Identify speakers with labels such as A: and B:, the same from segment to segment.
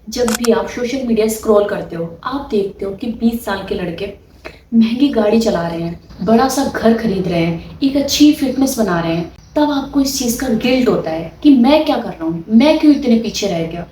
A: जब भी आप सोशल मीडिया स्क्रॉल करते हो, आप देखते हो कि 20 साल के लड़के महंगी गाड़ी चला रहे हैं, बड़ा सा घर खरीद रहे हैं, एक अच्छी फिटनेस बना रहे हैं। तब आपको इस चीज़ का गिल्ट होता है कि मैं क्या कर रहा हूँ, मैं क्यों इतने पीछे रह गया।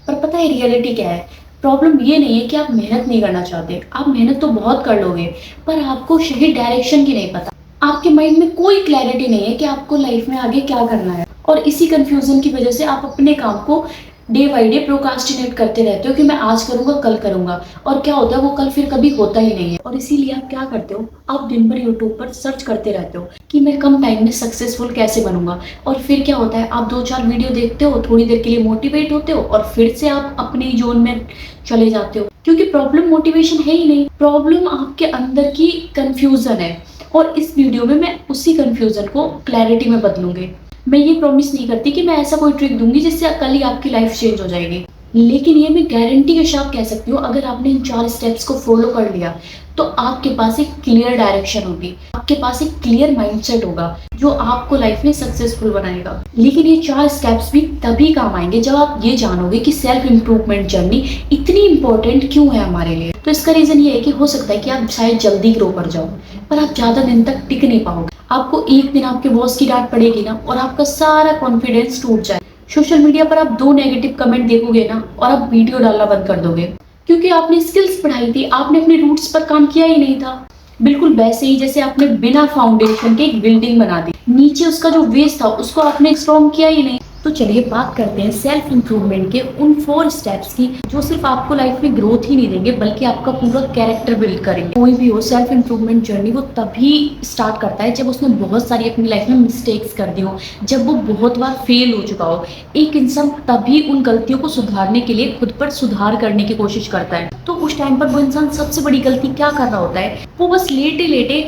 A: पर पता है रियलिटी क्या है? प्रॉब्लम ये नहीं है कि आप मेहनत नहीं करना चाहते, आप मेहनत तो बहुत कर लोगे, पर आपको सही डायरेक्शन की नहीं पता। आपके माइंड में कोई क्लैरिटी नहीं है कि आपको लाइफ में आगे क्या करना है, और इसी कंफ्यूजन की वजह से आप अपने काम को डे बाई डे प्रोकास्टिनेट करते रहते हो कि मैं आज करूंगा कल करूंगा। और क्या होता है, वो कल फिर कभी होता ही नहीं है। और इसीलिए आप क्या करते हो, आप दिन भर यूट्यूब पर सर्च करते रहते हो कि मैं कम टाइम में सक्सेसफुल कैसे बनूंगा। और फिर क्या होता है, आप 2-4 वीडियो देखते हो, थोड़ी देर के लिए मोटिवेट होते हो और फिर से आप अपने जोन में चले जाते हो। क्योंकि प्रॉब्लम मोटिवेशन है ही नहीं, प्रॉब्लम आपके अंदर की कंफ्यूजन है। और इस वीडियो में मैं उसी कंफ्यूजन को क्लैरिटी में बदलूंगी। मैं ये प्रॉमिस नहीं करती कि मैं ऐसा कोई ट्रिक दूंगी जिससे कल ही आपकी लाइफ चेंज हो जाएगी, लेकिन ये मैं गारंटी के साथ कह सकती हूँ, अगर आपने इन 4 स्टेप्स को फॉलो कर लिया तो आपके पास एक क्लियर डायरेक्शन होगी, आपके पास एक क्लियर माइंडसेट होगा जो आपको लाइफ में सक्सेसफुल बनाएगा। लेकिन ये 4 स्टेप्स भी तभी काम आएंगे जब आप ये जानोगे कि सेल्फ इंप्रूवमेंट जर्नी इतनी इंपॉर्टेंट क्यों है हमारे लिए। तो इसका रीजन ये है कि हो सकता है कि आप शायद जल्दी ग्रो कर जाओ, पर आप ज्यादा दिन तक टिक नहीं पाओगे। आपको एक दिन आपके बॉस की डांट पड़ेगी ना, और आपका सारा कॉन्फिडेंस टूट जाए। सोशल मीडिया पर आप 2 नेगेटिव कमेंट देखोगे ना, और आप वीडियो डालना बंद कर दोगे, क्योंकि आपने स्किल्स पढ़ाई थी, आपने अपने रूट्स पर काम किया ही नहीं था। बिल्कुल वैसे ही जैसे आपने बिना फाउंडेशन के एक बिल्डिंग बना दी, नीचे उसका जो बेस था उसको आपने स्ट्रॉन्ग किया ही नहीं। तो चलिए बात करते हैं सेल्फ इंप्रूवमेंट के उन 4 स्टेप्स की, जो सिर्फ आपको लाइफ में ग्रोथ ही नहीं देंगे बल्कि आपका पूरा कैरेक्टर बिल्ड करेंगे। कोई भी हो, सेल्फ इंप्रूवमेंट जर्नी वो तभी स्टार्ट करता है जब उसने बहुत सारी अपनी लाइफ में मिस्टेक्स कर दी हो, जब वो बहुत बार फेल हो चुका हो। एक इंसान तभी उन गलतियों को सुधारने के लिए खुद पर सुधार करने की कोशिश करता है। तो उस टाइम पर वो इंसान सबसे बड़ी गलती क्या कर रहा होता है, वो बस लेटे लेटे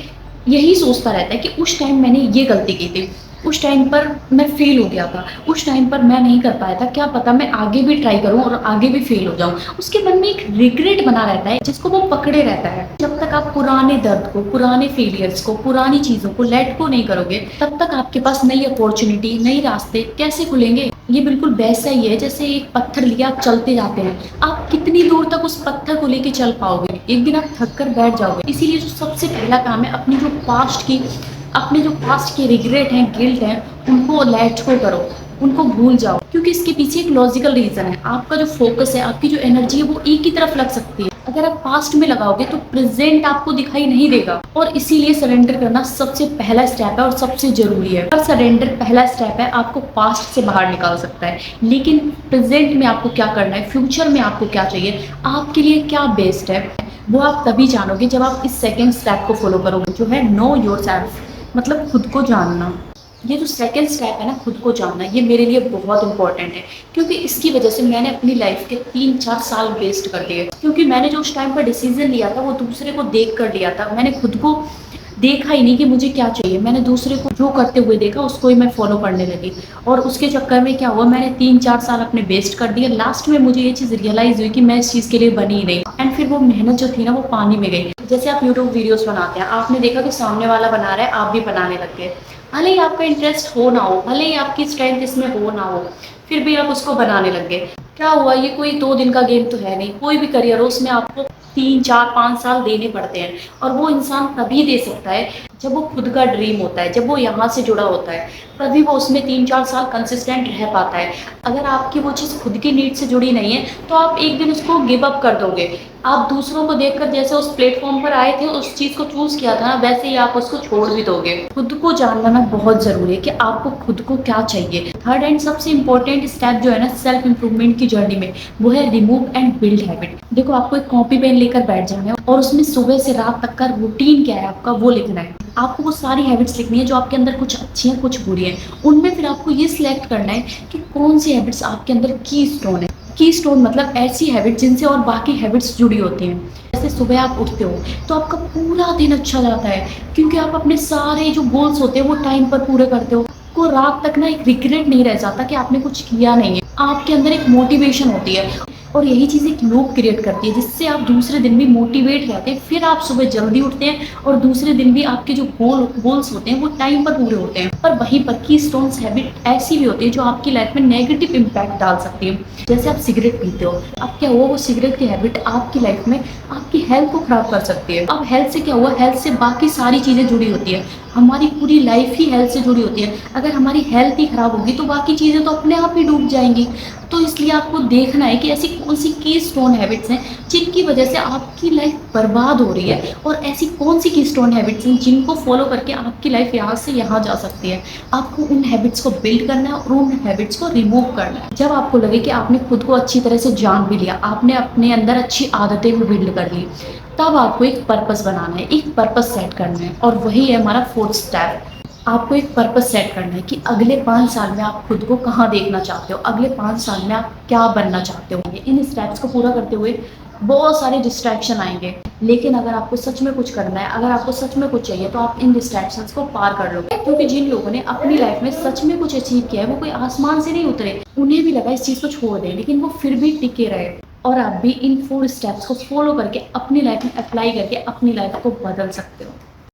A: यही सोचता रहता है कि उस टाइम मैंने ये गलती की थी, उस टाइम पर मैं फेल हो गया था, उस टाइम पर मैं नहीं कर पाया था, क्या पता मैं आगे भी ट्राई करूं और आगे भी फेल हो जाऊं। उसके मन में एक रिग्रेट बना रहता है जिसको वो पकड़े रहता है। जब तक आप पुराने दर्द को, पुराने फेलियर्स को, पुरानी चीजों को लेट को नहीं करोगे, तब तक आपके पास नई अपॉर्चुनिटी, नई रास्ते कैसे खुलेंगे। ये बिल्कुल वैसा ही है जैसे एक पत्थर लिए आप चलते जाते हैं, आप कितनी दूर तक उस पत्थर को लेके चल पाओगे, एक दिन आप थक कर बैठ जाओगे। इसीलिए जो सबसे पहला काम है, अपने जो पास्ट के रिग्रेट हैं, गिल्ट हैं, उनको लेट को करो, उनको भूल जाओ। क्योंकि इसके पीछे एक लॉजिकल रीजन है, आपका जो फोकस है, आपकी जो एनर्जी है, वो एक ही तरफ लग सकती है। अगर आप पास्ट में लगाओगे तो प्रेजेंट आपको दिखाई नहीं देगा। और इसीलिए सरेंडर करना सबसे पहला स्टेप है और सबसे जरूरी है। और सरेंडर पहला स्टेप है, आपको पास्ट से बाहर निकाल सकता है, लेकिन प्रेजेंट में आपको क्या करना है, फ्यूचर में आपको क्या चाहिए, आपके लिए क्या बेस्ट है, वो आप तभी जानोगे जब आप इस सेकेंड स्टेप को फॉलो करोगे, जो है नो योर सेल्फ, मतलब खुद को जानना। ये जो सेकंड स्टेप है ना, खुद को जानना, ये मेरे लिए बहुत इंपॉर्टेंट है, क्योंकि इसकी वजह से मैंने अपनी लाइफ के 3-4 साल वेस्ट कर दिए। क्योंकि मैंने जो उस टाइम पर डिसीजन लिया था वो दूसरे को देख कर लिया था, मैंने खुद को देखा ही नहीं कि मुझे क्या चाहिए। मैंने दूसरे को जो करते हुए देखा उसको ही मैं फॉलो करने लगी, और उसके चक्कर में क्या हुआ, मैंने 3-4 साल अपने वेस्ट कर दिए। लास्ट में मुझे ये चीज़ रियलाइज हुई कि मैं इस चीज़ के लिए बनी ही नहीं, एंड फिर वो मेहनत जो थी ना, वो पानी में गई। जैसे आप यूट्यूब वीडियोस बनाते हैं, आपने देखा कि सामने वाला बना रहा है, आप भी बनाने लग गए। भले ही आपका इंटरेस्ट हो ना हो, भले ही आपकी स्ट्रेंथ इसमें हो ना हो, फिर भी आप उसको बनाने लग गए। क्या हुआ, ये कोई 2 दिन का गेम तो है नहीं। कोई भी करियर हो, उसमें आपको 3-4-5 साल देने पड़ते हैं, और वो इंसान तभी दे सकता है जब वो खुद का ड्रीम होता है, जब वो यहाँ से जुड़ा होता है, तभी वो उसमें 3-4 साल कंसिस्टेंट रह पाता है। अगर आपकी वो चीज़ खुद की नीड से जुड़ी नहीं है तो आप एक दिन उसको गिव अप कर दोगे। आप दूसरों को देखकर जैसे उस प्लेटफॉर्म पर आए थे, उस चीज़ को चूज़ किया था ना, वैसे ही आप उसको छोड़ भी दोगे। खुद को जानना ना बहुत ज़रूरी है कि आपको खुद को क्या चाहिए। थर्ड एंड सबसे इंपॉर्टेंट स्टेप जो है ना सेल्फ इंप्रूवमेंट की जर्नी में, वो है रिमूव एंड बिल्ड हैबिट। देखो, आपको एक कॉपी पेन लेकर बैठ जाना है और उसमें सुबह से रात तक का रूटीन क्या है आपका, वो लिखना है। आपको वो सारी हैबिट्स लिखनी है जो आपके अंदर कुछ अच्छी हैं, कुछ बुरी हैं। उनमें फिर आपको ये सिलेक्ट करना है कि कौन सी हैबिट्स आपके अंदर की स्टोन है। की स्टोन मतलब ऐसी हैबिट जिनसे और बाकी हैबिट्स जुड़ी होती हैं। जैसे सुबह आप उठते हो तो आपका पूरा दिन अच्छा जाता है, क्योंकि आप अपने सारे जो गोल्स होते हैं वो टाइम पर पूरे करते हो। को रात तक ना एक रिग्रेट नहीं रह जाता कि आपने कुछ किया नहीं है। आपके अंदर एक मोटिवेशन होती है, और यही चीज़ एक लूप क्रिएट करती है जिससे आप दूसरे दिन भी मोटिवेट रहते हैं। फिर आप सुबह जल्दी उठते हैं और दूसरे दिन भी आपके जो गोल्स होते हैं वो टाइम पर पूरे होते हैं। पर वहीं पर कीस्टोन्स हैबिट ऐसी भी होती है जो आपकी लाइफ में नेगेटिव इम्पैक्ट डाल सकती है। जैसे आप सिगरेट पीते हो, अब क्या हुआ, वो सिगरेट की हैबिट आपकी लाइफ में आपकी हेल्थ को खराब कर सकती है। अब हेल्थ से क्या हुआ, हेल्थ से बाकी सारी चीज़ें जुड़ी होती है, हमारी पूरी लाइफ ही हेल्थ से जुड़ी होती है। अगर हमारी हेल्थ ही खराब होगी तो बाकी चीज़ें तो अपने आप ही डूब जाएंगी। तो इसलिए आपको देखना है कि ऐसी कौन सी कीस्टोन हैबिट्स हैं जिनकी वजह से आपकी लाइफ बर्बाद हो रही है, और ऐसी कौन सी कीस्टोन हैबिट्स हैं जिनको फॉलो करके आपकी लाइफ यहाँ से यहाँ जा सकती है। आपको उन हैबिट्स को बिल्ड करना है और उन हैबिट्स को रिमूव करना है। जब आपको लगे कि आपने खुद को अच्छी तरह से जान भी लिया, आपने अपने अंदर अच्छी आदतें भी बिल्ड कर ली, तब आपको एक पर्पस बनाना है, एक पर्पस सेट करना है, और वही है हमारा फोर्थ स्टेप। आपको एक पर्पस सेट करना है कि अगले 5 साल में आप खुद को कहाँ देखना चाहते हो, अगले 5 साल में आप क्या बनना चाहते हो। इन स्टेप्स को पूरा करते हुए बहुत सारे डिस्ट्रैक्शन आएंगे, लेकिन अगर आपको सच में कुछ करना है, अगर आपको सच में कुछ चाहिए, तो आप इन डिस्ट्रैक्शंस को पार कर लोगे। क्योंकि जिन लोगों ने अपनी लाइफ में सच में कुछ अचीव किया है, वो कोई आसमान से नहीं उतरे, उन्हें भी लगा इस चीज़ को छोड़ दें, लेकिन वो फिर भी टिके रहे। और आप भी इन 4 स्टेप्स को फॉलो करके अपनी लाइफ में अप्लाई करके अपनी लाइफ को बदल सकते हो।